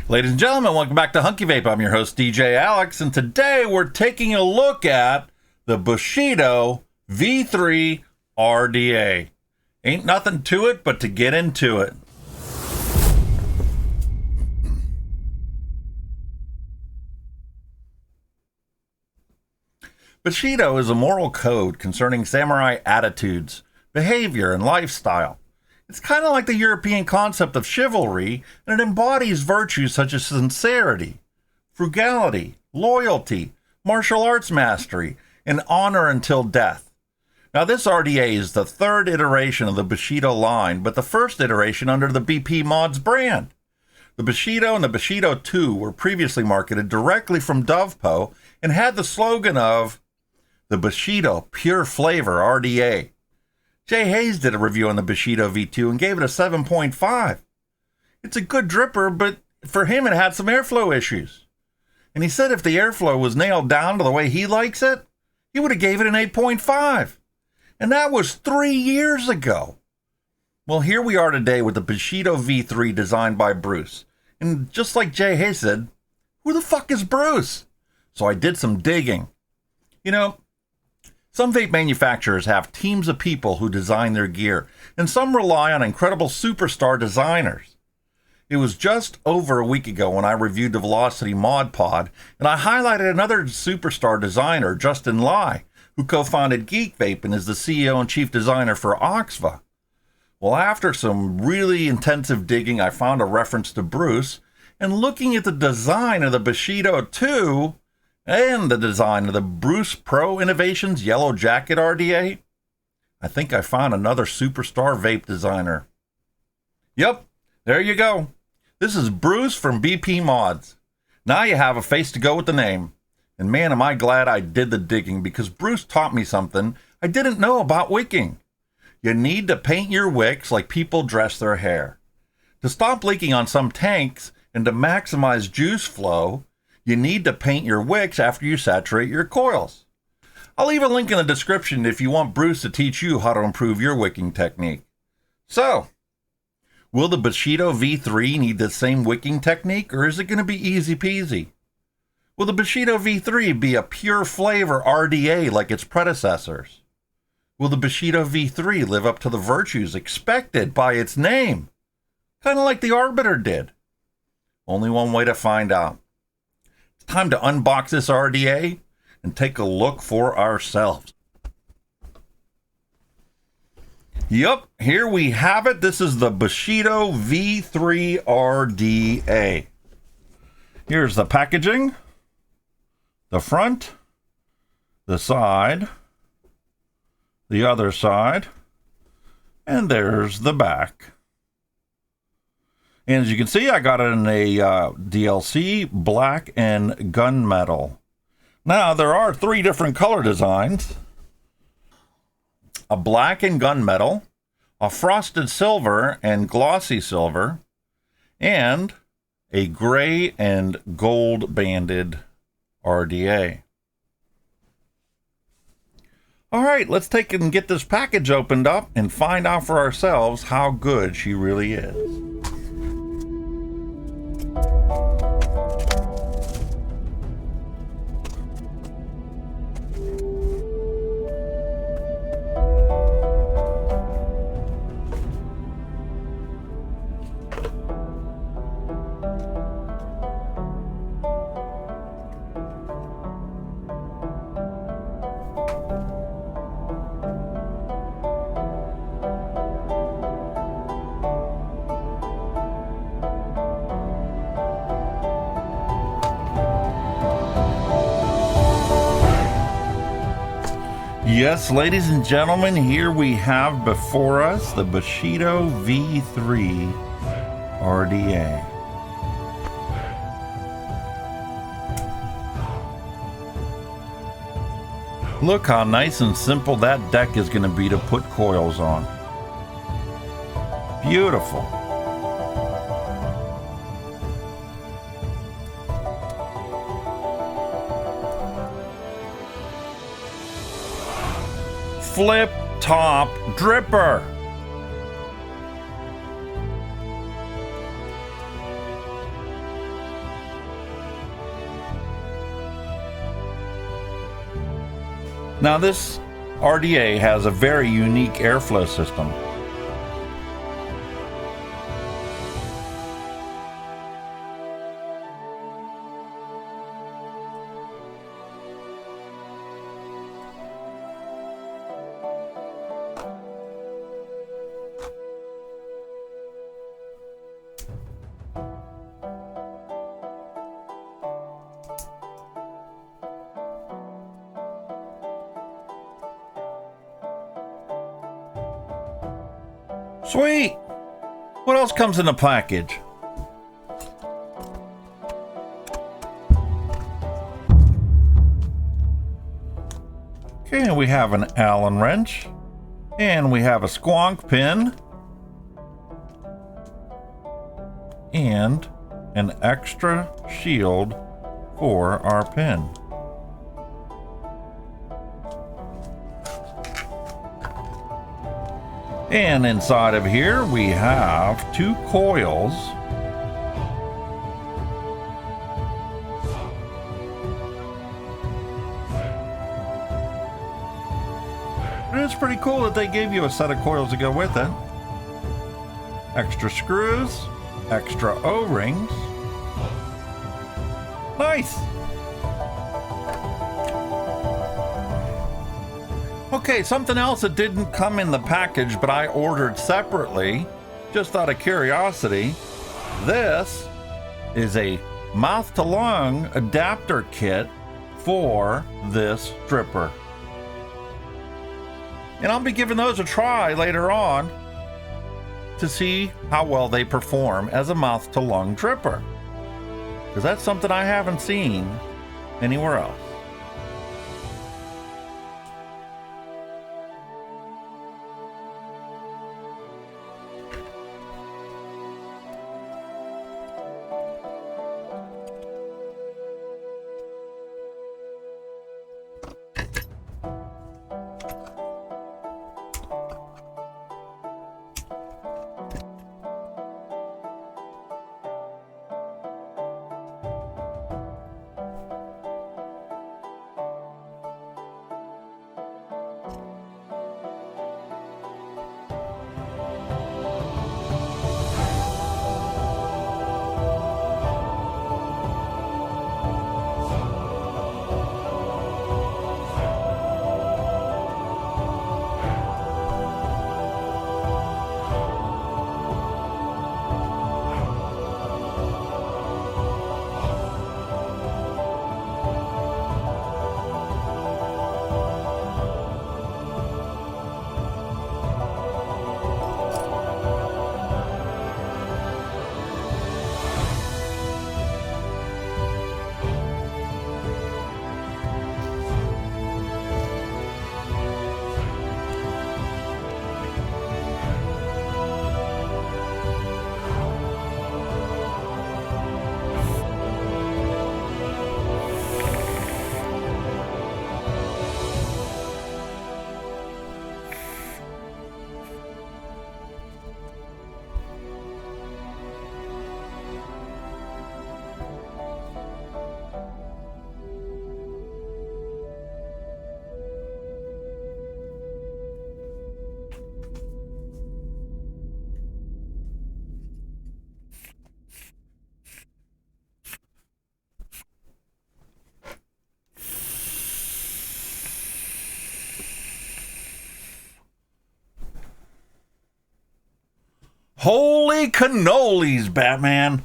Ladies and gentlemen, welcome back to Hunky Vape. I'm your host, DJ Alex, and today we're taking a look at the Bushido V3 RDA. Ain't nothing to it but to get into it. Bushido is a moral code concerning samurai attitudes, behavior, and lifestyle. It's kind of like the European concept of chivalry, and it embodies virtues such as sincerity, frugality, loyalty, martial arts mastery, and honor until death. Now, this RDA is the third iteration of the Bushido line, but the first iteration under the BPmods brand. The Bushido and the Bushido 2 were previously marketed directly from DOVPO and had the slogan of the Bushido Pure Flavor RDA. Jay Hayes did a review on the Bushido V2 and gave it a 7.5. It's a good dripper, but for him it had some airflow issues. And he said if the airflow was nailed down to the way he likes it, he would have gave it an 8.5. And that was 3 years ago. Well, here we are today with the Bushido V3 designed by Bruce. And just like Jay Hayes said, who the fuck is Bruce? So I did some digging. You know, some vape manufacturers have teams of people who design their gear, and some rely on incredible superstar designers. It was just over a week ago when I reviewed the Velocity Mod Pod, and I highlighted another superstar designer, Justin Lai, who co-founded Geek Vape and is the CEO and chief designer for OXVA. Well, after some really intensive digging, I found a reference to Bruce, and looking at the design of the Bushido 2, and the design of the Bruce Pro Innovations Yellow Jacket RDA, I think I found another superstar vape designer. Yep, there you go. This is Bruce from BPmods. Now you have a face to go with the name. And man, am I glad I did the digging, because Bruce taught me something I didn't know about wicking. You need to paint your wicks like people dress their hair. To stop leaking on some tanks and to maximize juice flow, you need to paint your wicks after you saturate your coils. I'll leave a link in the description if you want Bruce to teach you how to improve your wicking technique. So, will the Bushido V3 need the same wicking technique, or is it going to be easy peasy? Will the Bushido V3 be a pure flavor RDA like its predecessors? Will the Bushido V3 live up to the virtues expected by its name? Kind of like the Arbiter did. Only one way to find out. Time to unbox this RDA and take a look for ourselves. Yep, here we have it. This is the Bushido V3 RDA. Here's the packaging, the front, the side, the other side, and there's the back. And as you can see, I got it in a DLC, black and gunmetal. Now, there are 3 different color designs. A black and gunmetal, a frosted silver and glossy silver, and a gray and gold banded RDA. All right, let's take and get this package opened up and find out for ourselves how good she really is. Yes, ladies and gentlemen, here we have before us the Bushido V3 RDA. Look how nice and simple that deck is going to be to put coils on. Beautiful. Flip top dripper. Now this RDA has a very unique airflow system. Sweet! What else comes in the package? Okay, we have an Allen wrench, and we have a squonk pin, and an extra shield for our pin. And inside of here we have 2 coils. And it's pretty cool that they gave you a set of coils to go with it. Extra screws, extra O-rings. Nice! Okay, something else that didn't come in the package, but I ordered separately, just out of curiosity. This is a mouth-to-lung adapter kit for this dripper. And I'll be giving those a try later on to see how well they perform as a mouth-to-lung dripper. Because that's something I haven't seen anywhere else. Holy cannolis, Batman.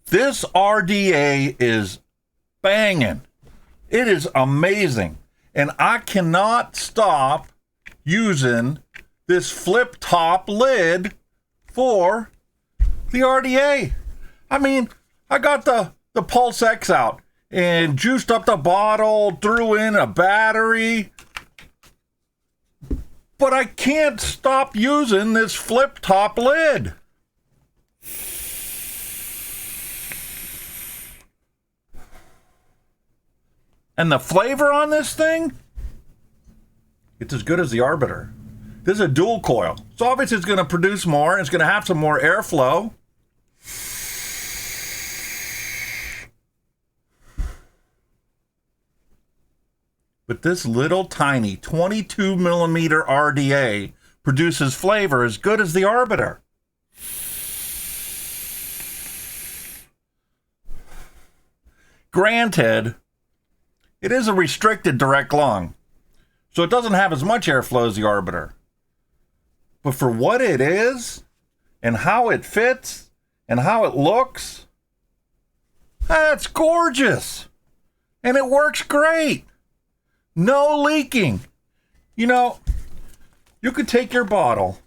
This RDA is banging. It is amazing. And I cannot stop using this flip top lid for the RDA. I mean, I got the Pulse X out and juiced up the bottle, threw in a battery, but I can't stop using this flip top lid. And the flavor on this thing, it's as good as the Arbiter. This is a dual coil, so obviously it's going to produce more. It's going to have some more airflow. But this little tiny 22 millimeter RDA produces flavor as good as the Arbiter. Granted, it is a restricted direct lung, so it doesn't have as much airflow as the Arbiter. But for what it is, and how it fits, and how it looks, that's gorgeous. And it works great. No leaking. You know, you could take your bottle,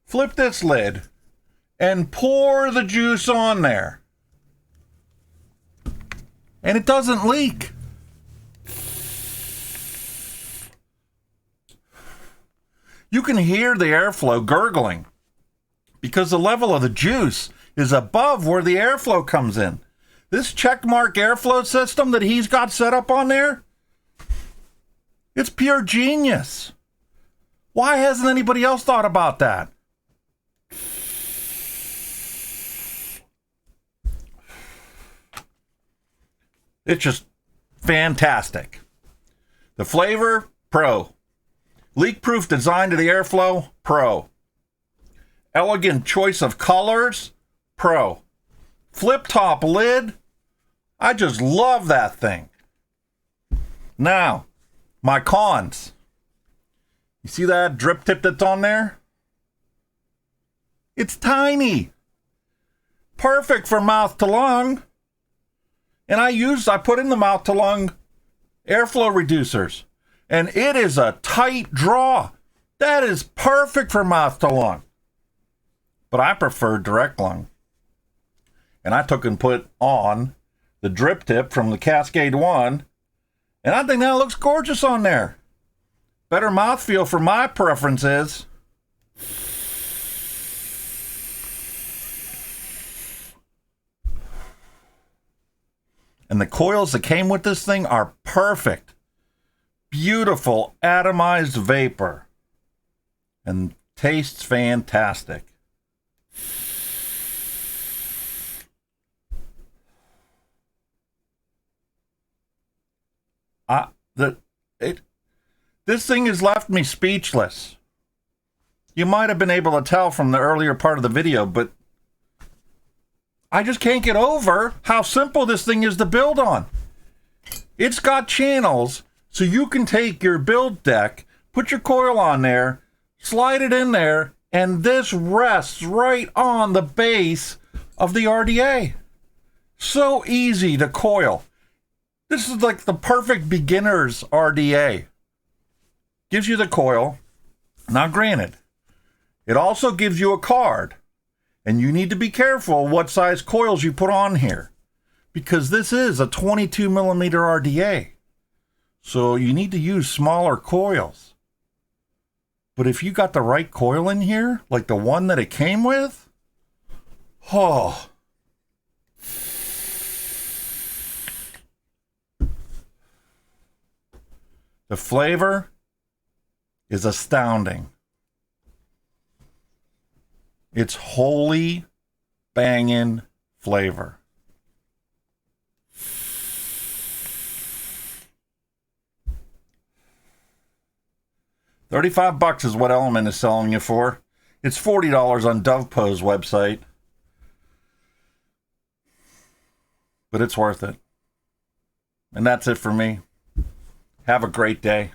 flip this lid, and pour the juice on there. And it doesn't leak. You can hear the airflow gurgling because the level of the juice is above where the airflow comes in. This Checkmark airflow system that he's got set up on there, it's pure genius. Why hasn't anybody else thought about that? It's just fantastic. The flavor, pro. Leak-proof design to the airflow, pro. Elegant choice of colors, pro. Flip-top lid, I just love that thing. Now, my cons. You see that drip tip that's on there? It's tiny. Perfect for mouth to lung. And I put in the mouth to lung airflow reducers. And it is a tight draw. That is perfect for mouth to lung. But I prefer direct lung. And I took and put on the drip tip from the Cascade 1. And I think that looks gorgeous on there. Better mouthfeel for my preferences. And the coils that came with this thing are perfect. Beautiful atomized vapor. And tastes fantastic. This thing has left me speechless. You might have been able to tell from the earlier part of the video, but I just can't get over how simple this thing is to build on. It's got channels, so you can take your build deck, put your coil on there, slide it in there, and this rests right on the base of the RDA. So easy to coil. This is like the perfect beginner's RDA. Gives you the coil. Now granted, it also gives you a card. And you need to be careful what size coils you put on here. Because this is a 22 millimeter RDA. So you need to use smaller coils. But if you got the right coil in here, like the one that it came with, oh. The flavor is astounding. It's holy banging flavor. $35 is what Element is selling you for. It's $40 on DOVPO's website. But it's worth it. And that's it for me. Have a great day.